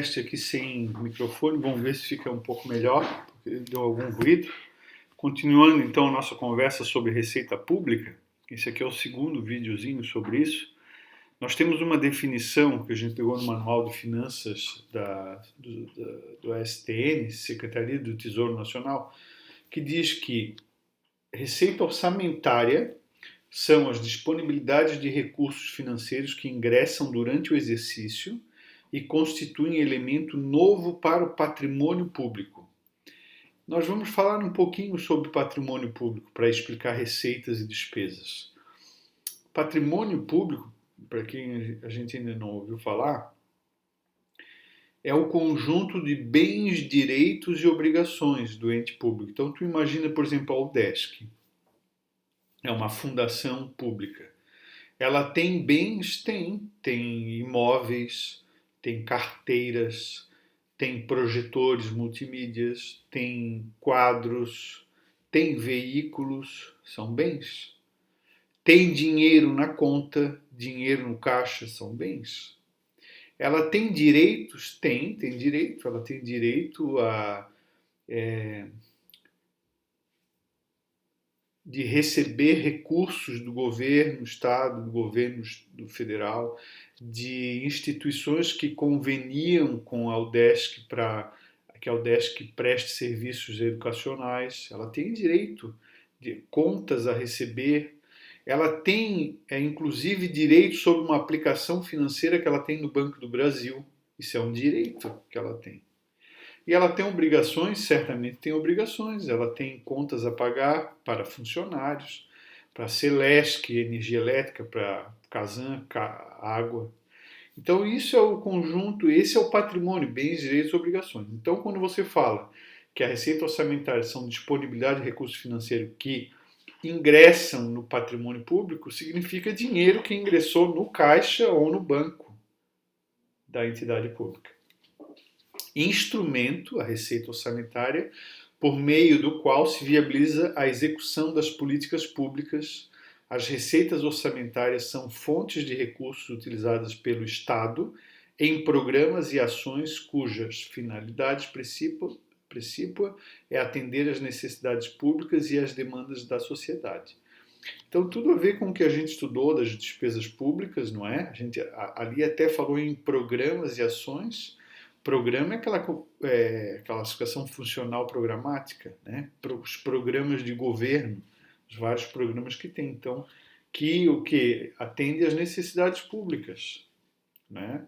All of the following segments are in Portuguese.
Teste aqui sem microfone, vamos ver se fica um pouco melhor, porque deu algum ruído. Continuando então a nossa conversa sobre receita pública, esse aqui é o segundo videozinho sobre isso. Nós temos uma definição que a gente pegou no Manual de Finanças do STN, Secretaria do Tesouro Nacional, que diz que receita orçamentária são as disponibilidades de recursos financeiros que ingressam durante o exercício e constituem elemento novo para o patrimônio público. Nós vamos falar um pouquinho sobre patrimônio público para explicar receitas e despesas. Patrimônio público, para quem a gente ainda não ouviu falar, é o conjunto de bens, direitos e obrigações do ente público. Então, tu imagina, por exemplo, a UDESC. É uma fundação pública. Ela tem bens? Tem imóveis, tem carteiras, tem projetores multimídias, tem quadros, tem veículos, são bens. Tem dinheiro na conta, dinheiro no caixa, são bens. Ela tem direitos? Tem direito. Ela tem direito de receber recursos do governo, Estado, do governo do federal, de instituições que conveniam com a UDESC para que a UDESC preste serviços educacionais. Ela tem direito de contas a receber. Ela tem, inclusive, direito sobre uma aplicação financeira que ela tem no Banco do Brasil. Isso é um direito que ela tem. E ela tem obrigações, certamente tem obrigações. Ela tem contas a pagar para funcionários, para Celesc, energia elétrica, para Casan, água. Então, isso é o conjunto, esse é o patrimônio, bens, direitos e obrigações. Então, quando você fala que a receita orçamentária são disponibilidade de recursos financeiros que ingressam no patrimônio público, significa dinheiro que ingressou no caixa ou no banco da entidade pública. Instrumento, a receita orçamentária, por meio do qual se viabiliza a execução das políticas públicas. As receitas orçamentárias são fontes de recursos utilizadas pelo Estado em programas e ações cujas finalidade precípua é atender às necessidades públicas e às demandas da sociedade. Então, tudo a ver com o que a gente estudou das despesas públicas, não é? A gente ali até falou em programas e ações. Programa é aquela classificação funcional programática, né? Os programas de governo, os vários programas que tem. Então, que atende às necessidades públicas, né?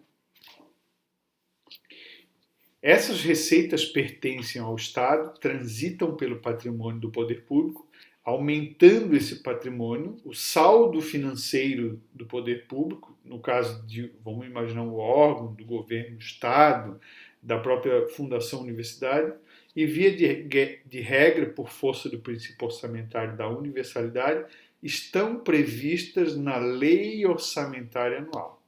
Essas receitas pertencem ao Estado, transitam pelo patrimônio do poder público, aumentando esse patrimônio, o saldo financeiro do poder público, no caso de, vamos imaginar, um órgão do governo, do Estado, da própria fundação universidade, e via de regra, por força do princípio orçamentário da universalidade, estão previstas na Lei Orçamentária Anual.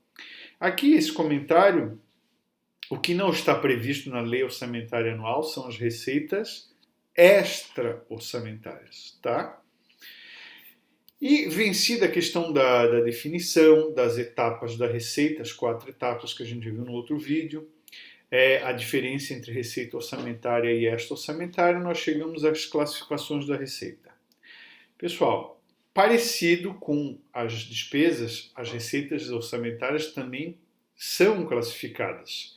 Aqui, esse comentário, o que não está previsto na Lei Orçamentária Anual são as receitas extra-orçamentárias, tá? E vencida a questão da definição das etapas da receita, as 4 etapas que a gente viu no outro vídeo, a diferença entre receita orçamentária e extra-orçamentária, nós chegamos às classificações da receita. Pessoal, parecido com as despesas, as receitas orçamentárias também são classificadas.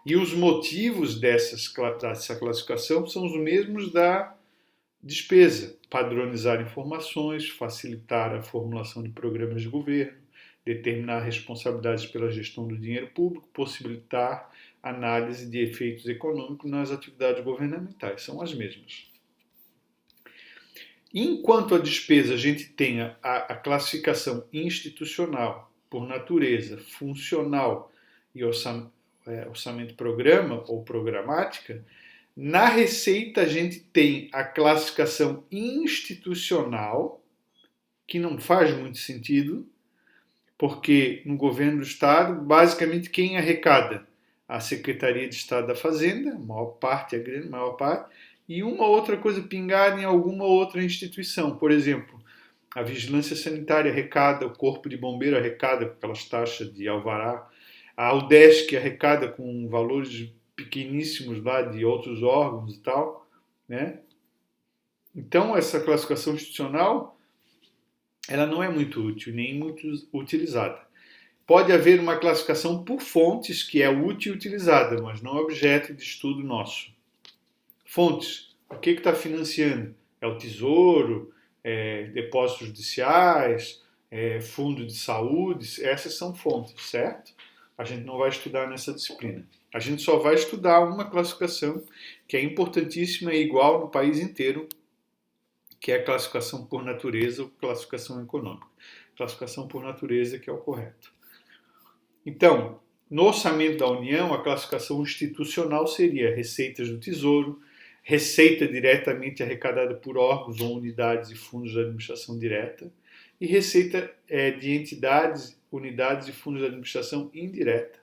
E os motivos dessa classificação são os mesmos da despesa: padronizar informações, facilitar a formulação de programas de governo, determinar responsabilidades pela gestão do dinheiro público, possibilitar análise de efeitos econômicos nas atividades governamentais. São as mesmas. Enquanto a despesa a gente tem a classificação institucional, por natureza, funcional e orçamento programa ou programática, na receita a gente tem a classificação institucional, que não faz muito sentido, porque no governo do Estado, basicamente quem arrecada? A Secretaria de Estado da Fazenda, a maior parte, a grande maior parte, e uma outra coisa pingada em alguma outra instituição. Por exemplo, a Vigilância Sanitária arrecada, o Corpo de Bombeiro arrecada com aquelas taxas de alvará. A UDESC arrecada com valores pequeníssimos lá de outros órgãos e tal, né? Então, essa classificação institucional, ela não é muito útil, nem muito utilizada. Pode haver uma classificação por fontes que é útil e utilizada, mas não é objeto de estudo nosso. Fontes, o que está financiando? É o Tesouro, depósitos judiciais, fundo de saúde, essas são fontes, certo? A gente não vai estudar nessa disciplina. A gente só vai estudar uma classificação que é importantíssima e igual no país inteiro, que é a classificação por natureza ou classificação econômica. Classificação por natureza que é o correto. Então, no orçamento da União, a classificação institucional seria receitas do Tesouro, receita diretamente arrecadada por órgãos ou unidades e fundos de administração direta, e receita de entidades, unidades e fundos de administração indireta.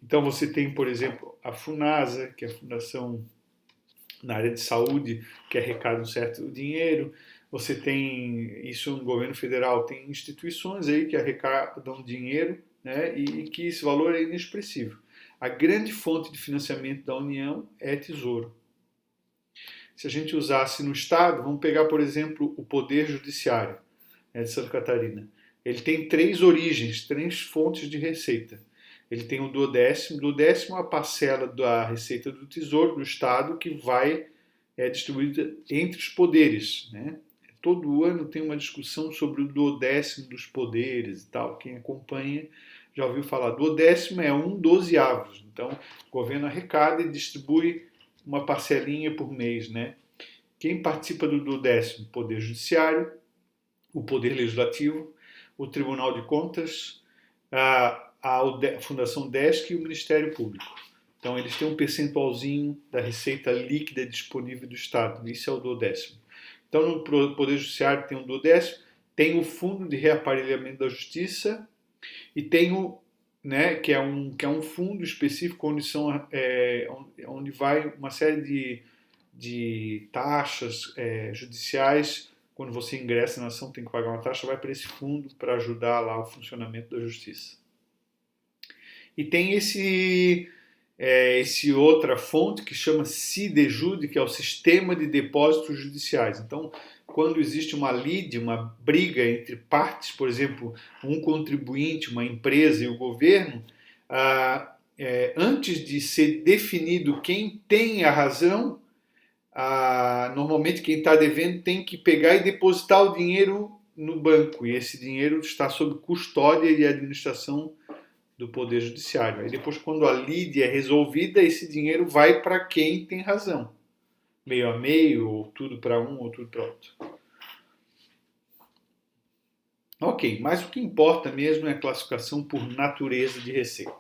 Então você tem, por exemplo, a FUNASA, que é a Fundação na área de saúde, que arrecada um certo dinheiro. Você tem, isso no governo federal, tem instituições aí que arrecadam dinheiro, né, e que esse valor é inexpressivo. A grande fonte de financiamento da União é Tesouro. Se a gente usasse no Estado, vamos pegar, por exemplo, o Poder Judiciário, de Santa Catarina. Ele tem três origens, três fontes de receita. Ele tem o duodécimo. O duodécimo é a parcela da receita do Tesouro do Estado que vai distribuída entre os poderes, né? Todo ano tem uma discussão sobre o duodécimo dos poderes e tal. Quem acompanha já ouviu falar. Duodécimo é 1/12. Então, o governo arrecada e distribui uma parcelinha por mês, né? Quem participa do duodécimo? O Poder Judiciário, o Poder Legislativo, o Tribunal de Contas, a Fundação DESC e o Ministério Público. Então, eles têm um percentualzinho da receita líquida disponível do Estado. Isso é o duodécimo. Então, no Poder Judiciário tem o duodécimo, tem o Fundo de Reaparelhamento da Justiça e tem o, né, que é um fundo específico onde vai uma série de taxas judiciais. Quando você ingressa na ação, tem que pagar uma taxa, vai para esse fundo para ajudar lá o funcionamento da justiça. E tem esse outra fonte que chama CIDEJUD, que é o Sistema de Depósitos Judiciais. Então, quando existe uma lide, uma briga entre partes, por exemplo, um contribuinte, uma empresa e o governo, antes de ser definido quem tem a razão, normalmente quem está devendo tem que pegar e depositar o dinheiro no banco, e esse dinheiro está sob custódia e administração do Poder Judiciário. Aí depois, quando a lide é resolvida, esse dinheiro vai para quem tem razão. Meio a meio, ou tudo para um, ou tudo para outro. Ok, mas o que importa mesmo é a classificação por natureza de receita.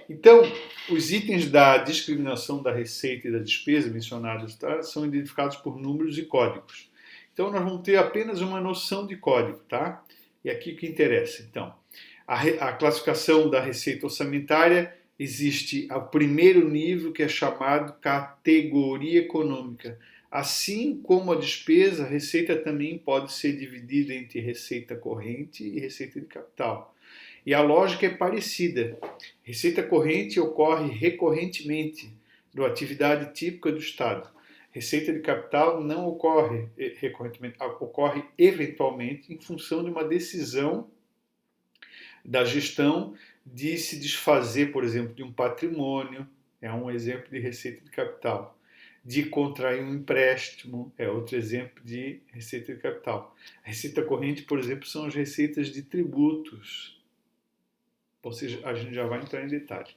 Então, os itens da discriminação da receita e da despesa mencionados são identificados por números e códigos. Então, nós vamos ter apenas uma noção de código, tá? E aqui o que interessa, então. A classificação da receita orçamentária existe ao primeiro nível, que é chamado categoria econômica. Assim como a despesa, a receita também pode ser dividida entre receita corrente e receita de capital. E a lógica é parecida. Receita corrente ocorre recorrentemente, da atividade típica do Estado. Receita de capital não ocorre recorrentemente, ocorre eventualmente em função de uma decisão da gestão de se desfazer, por exemplo, de um patrimônio, é um exemplo de receita de capital. De contrair um empréstimo, é outro exemplo de receita de capital. A receita corrente, por exemplo, são as receitas de tributos. Ou seja, a gente já vai entrar em detalhe.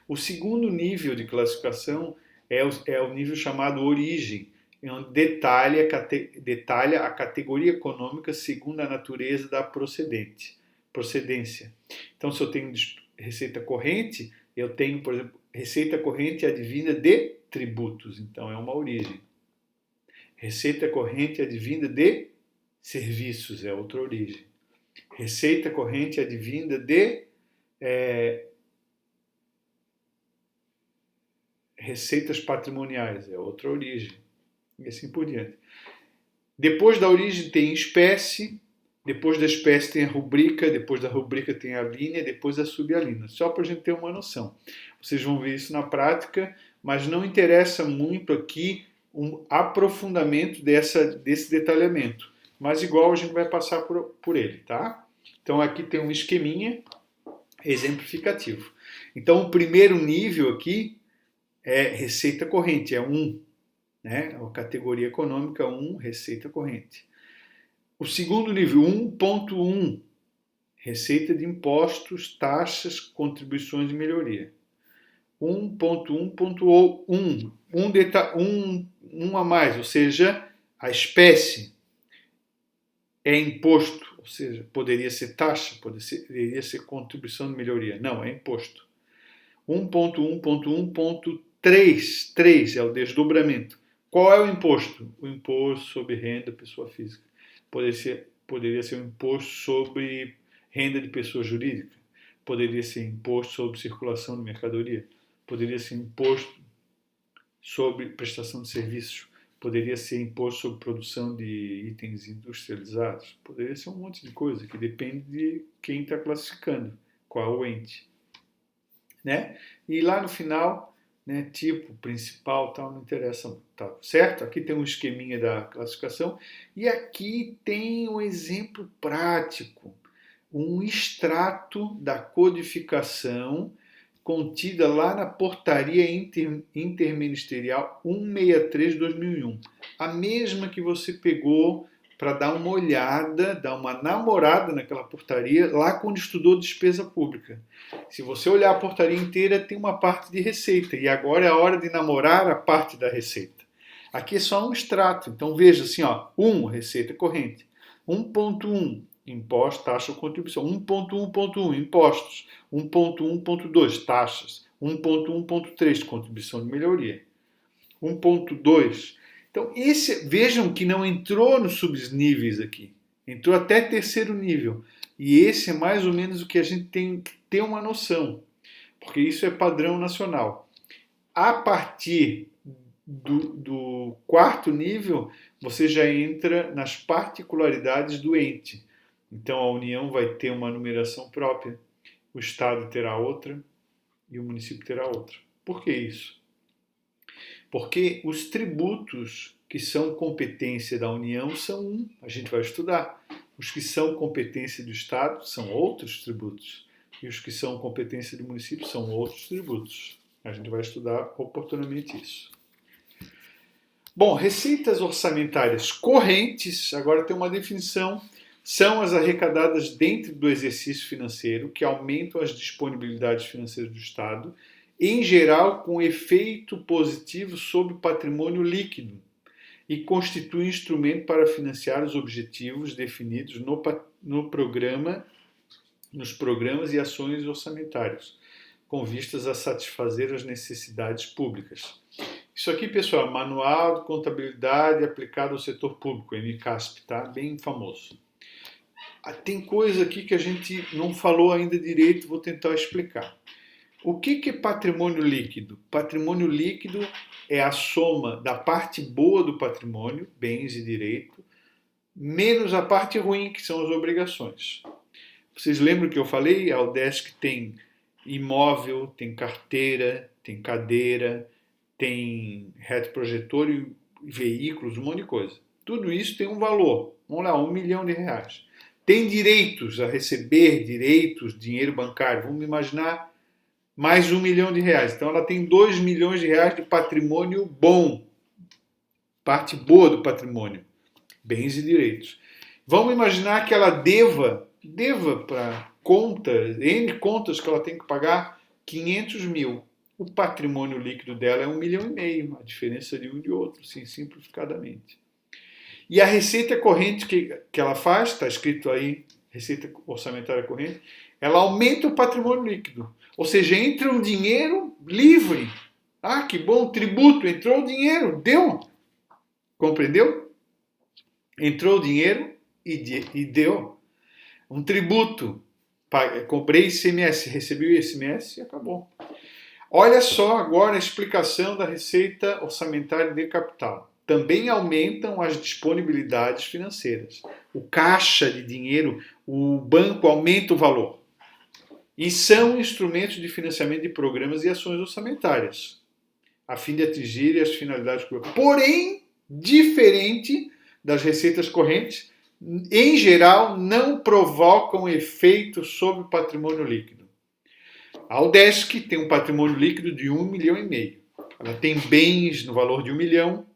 O segundo nível de classificação é o nível chamado origem, onde detalha a categoria econômica segundo a natureza da procedência. Então, se eu tenho receita corrente, eu tenho, por exemplo, receita corrente advinda de tributos, então é uma origem. Receita corrente advinda de serviços, é outra origem. Receita corrente advinda de receitas patrimoniais, é outra origem. E assim por diante. Depois da origem tem espécie, depois da espécie tem a rubrica, depois da rubrica tem a linha, depois a subalínea. Só para a gente ter uma noção. Vocês vão ver isso na prática, mas não interessa muito aqui um aprofundamento desse detalhamento. Mas igual a gente vai passar por ele, tá? Então aqui tem um esqueminha exemplificativo. Então o primeiro nível aqui é receita corrente, é 1, né? A categoria econômica 1, receita corrente. O segundo nível, 1.1, receita de impostos, taxas, contribuições de melhoria. 1.1.1, um a mais, ou seja, a espécie é imposto, ou seja, poderia ser taxa, poderia ser contribuição de melhoria. Não, é imposto. 1.1.1.3 é o desdobramento. Qual é o imposto? O imposto sobre renda da pessoa física. Poderia ser um imposto sobre renda de pessoa jurídica. Poderia ser imposto sobre circulação de mercadoria. Poderia ser imposto sobre prestação de serviços. Poderia ser imposto sobre produção de itens industrializados. Poderia ser um monte de coisa que depende de quem está classificando, qual o ente. Né? E lá no final, né, tipo, principal, tal, não interessa muito, tá certo? Aqui tem um esqueminha da classificação e aqui tem um exemplo prático, um extrato da codificação contida lá na Portaria Interministerial 163/2001, a mesma que você pegou para dar uma olhada, dar uma namorada naquela portaria lá quando estudou despesa pública. Se você olhar a portaria inteira, tem uma parte de receita, e agora é a hora de namorar a parte da receita. Aqui é só um extrato, então veja assim, ó, 1, receita corrente, 1.1, imposto, taxa ou contribuição, 1.1.1, impostos, 1.1.2, taxas, 1.1.3, contribuição de melhoria, 1.2. Então, vejam que não entrou nos subníveis aqui, entrou até terceiro nível. E esse é mais ou menos o que a gente tem que ter uma noção, porque isso é padrão nacional. A partir do quarto nível, você já entra nas particularidades do ente. Então, a União vai ter uma numeração própria, o Estado terá outra e o município terá outra. Por que isso? Porque os tributos que são competência da União são um, a gente vai estudar. Os que são competência do Estado são outros tributos. E os que são competência do município são outros tributos. A gente vai estudar oportunamente isso. Bom, receitas orçamentárias correntes, agora tem uma definição, são as arrecadadas dentro do exercício financeiro que aumentam as disponibilidades financeiras do Estado, em geral com efeito positivo sobre o patrimônio líquido, e constitui instrumento para financiar os objetivos definidos nos programas e ações orçamentários, com vistas a satisfazer as necessidades públicas. Isso aqui, pessoal, é Manual de Contabilidade aplicado ao setor público, MCASP, tá? Bem famoso. Tem coisa aqui que a gente não falou ainda direito, vou tentar explicar. O que é patrimônio líquido? Patrimônio líquido é a soma da parte boa do patrimônio, bens e direito, menos a parte ruim, que são as obrigações. Vocês lembram que eu falei? A UDESC tem imóvel, tem carteira, tem cadeira, tem retroprojetor e veículos, um monte de coisa. Tudo isso tem um valor, vamos lá, R$1 milhão. Tem direitos a receber, direitos, dinheiro bancário, vamos imaginar mais R$1 milhão. Então ela tem R$2 milhões de patrimônio bom, parte boa do patrimônio, bens e direitos. Vamos imaginar que ela deva para N contas que ela tem que pagar, 500 mil. O patrimônio líquido dela é R$1,5 milhão, a diferença de um e de outro, assim, simplificadamente. E a receita corrente que ela faz, está escrito aí, receita orçamentária corrente, ela aumenta o patrimônio líquido. Ou seja, entra um dinheiro livre. Ah, que bom, tributo, entrou o dinheiro, deu. Compreendeu? Entrou o dinheiro e deu. Um tributo. Comprei ICMS, recebi o ICMS e acabou. Olha só agora a explicação da receita orçamentária de capital. também aumentam as disponibilidades financeiras. O caixa de dinheiro, o banco aumenta o valor. E são instrumentos de financiamento de programas e ações orçamentárias, a fim de atingir as finalidades. Porém, diferente das receitas correntes, em geral, não provocam efeito sobre o patrimônio líquido. A Udesc tem um patrimônio líquido de 1,5 milhão. Ela tem bens no valor de 1 milhão,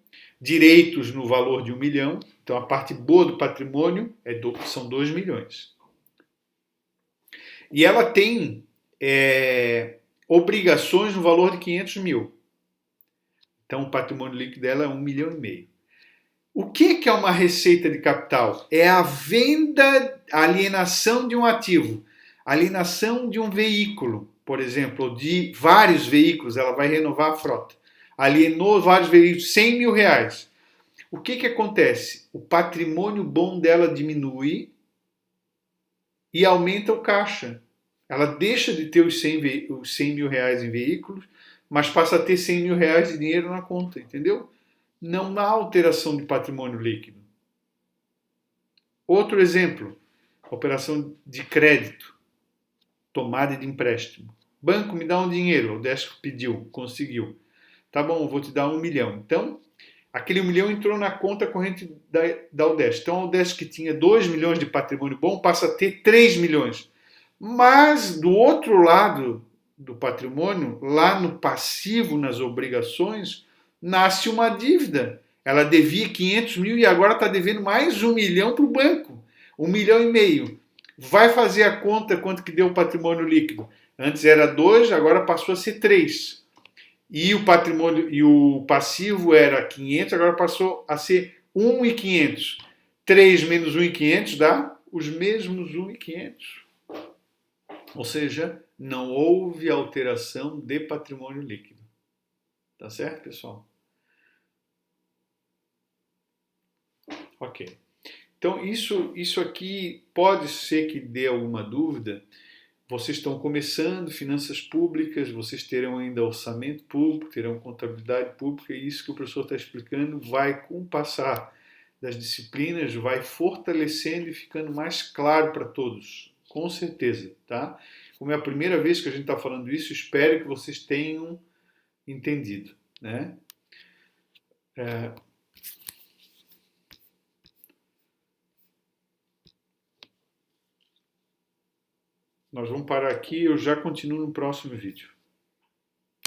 direitos no valor de 1 milhão. Então, a parte boa do patrimônio são 2 milhões. E ela tem obrigações no valor de 500 mil. Então, o patrimônio líquido dela é 1,5 milhão. O que é uma receita de capital? É a venda, a alienação de um ativo, alienação de um veículo, por exemplo, ou de vários veículos, ela vai renovar a frota. Alienou vários veículos, 100 mil reais. O que acontece? O patrimônio bom dela diminui e aumenta o caixa. Ela deixa de ter os 100 mil reais em veículos, mas passa a ter 100 mil reais de dinheiro na conta, entendeu? Não há alteração de patrimônio líquido. Outro exemplo, operação de crédito, tomada de empréstimo. Banco, me dá um dinheiro, o Udesc pediu, conseguiu. Tá bom, eu vou te dar 1 milhão. Então, aquele 1 milhão entrou na conta corrente da Udesc. Então, a Udesc que tinha 2 milhões de patrimônio bom passa a ter 3 milhões. Mas, do outro lado do patrimônio, lá no passivo, nas obrigações, nasce uma dívida. Ela devia 500 mil e agora está devendo mais 1 milhão para o banco. 1,5 milhão. Vai fazer a conta quanto que deu o patrimônio líquido. Antes era 2, agora passou a ser 3. E o patrimônio e o passivo era 500, agora passou a ser 1.500. 3 menos 1.500 dá os mesmos 1.500. Ou seja, não houve alteração de patrimônio líquido. Tá certo, pessoal? Ok. Então, isso aqui pode ser que dê alguma dúvida. Vocês estão começando finanças públicas, vocês terão ainda orçamento público, terão contabilidade pública, e isso que o professor está explicando vai, com o passar das disciplinas, vai fortalecendo e ficando mais claro para todos, com certeza, tá? Como é a primeira vez que a gente está falando isso, espero que vocês tenham entendido, né? Nós vamos parar aqui, eu já continuo no próximo vídeo.